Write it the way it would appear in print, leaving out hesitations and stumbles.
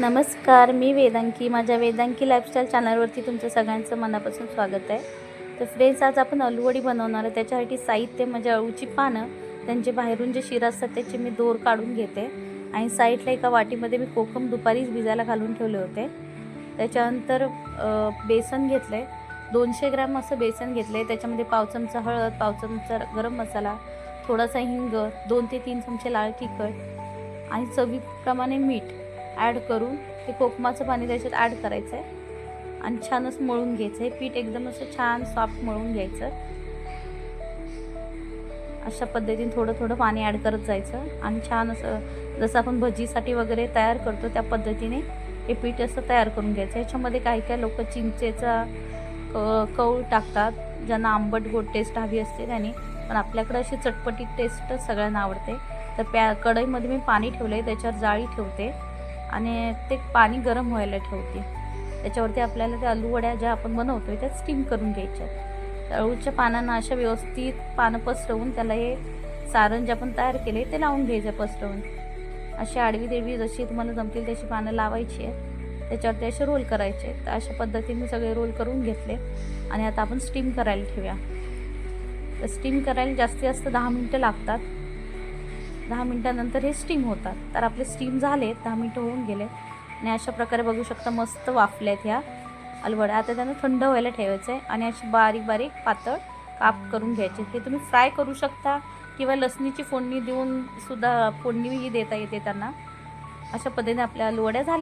नमस्कार, मी वेदांकी. माझ्या वेदांकी लाईफस्टाईल चॅनलवरती तुमचं सगळ्यांचं मनापासून स्वागत आहे. तर फ्रेंड्स, आज आपण अळूवडी बनवणार आहे. त्याच्यासाठी साहित्य म्हणजे अळूची पानं, त्यांचे बाहेरून जे शिरा असतात त्याचे मी दोर काढून घेते आणि साईडला एका वाटीमध्ये मी कोकम दुपारीच भिजायला घालून ठेवले होते. त्याच्यानंतर बेसन घेतलं आहे, 200 ग्रॅम असं बेसन घेतलं आहे. त्याच्यामध्ये पाव चमचा हळद, पाव चमचा गरम मसाला, थोडासा हिंग, 2 ते 3 चमचे लाल तिखट आणि चवीप्रमाणे मीठ ॲड करून ते कोकमाचं पाणी त्याच्यात ॲड करायचं आहे आणि छान असं मळून घ्यायचं आहे. पीठ एकदम असं छान सॉफ्ट मळून घ्यायचं. अशा पद्धतीने थोडं थोडं पाणी ॲड करत जायचं आणि छान असं जसं आपण भजीसाठी वगैरे तयार करतो त्या पद्धतीने हे पीठ असं तयार करून घ्यायचं. ह्याच्यामध्ये काही लोक चिंचेचा कौळ टाकतात, ज्यांना आंबट गोड टेस्ट हवी असते त्यांनी, पण आपल्याकडे अशी चटपटीत टेस्ट सगळ्यांना आवडते. तर कढईमध्ये मी पाणी ठेवलं आहे, त्याच्यावर जाळी ठेवते आणि ते पाणी गरम व्हायला ठेवते. त्याच्यावरती आपल्याला त्या अळूवड्या ज्या आपण बनवतोय त्या स्टीम करून घ्यायच्या. तर अळूच्या पानांना अशा व्यवस्थित पानं पसरवून त्याला हे सारण जे आपण तयार केले ते लावून घ्यायचं पसरवून. अशी आडवी तेडवी जशी तुम्हाला जमतील तशी पानं लावायची आहे. त्याच्यावरती असे रोल करायचे. तर अशा पद्धतीने सगळे रोल करून घेतले आणि आता आपण स्टीम करायला ठेवूया. तर स्टीम करायला जास्तीत जास्त 10 मिनटं लागतात. 10 मिनटानंतर हे स्टीम होतात. तर आपले स्टीम झाले, 10 मिनटं होऊन गेले आणि अशा प्रकारे बघू शकता मस्त वाफल्यात ह्या अळूवड्या. आता त्यांना थंड व्हायला ठेवायचं आहे आणि अशी बारीक बारीक पातळ काप करून घ्यायचे. हे तुम्ही फ्राय करू शकता किंवा लसणीची फोडणी देऊन सुद्धा फोडणीही देता येते त्यांना. अशा पद्धतीने आपल्या अळूवड्या झाल्या.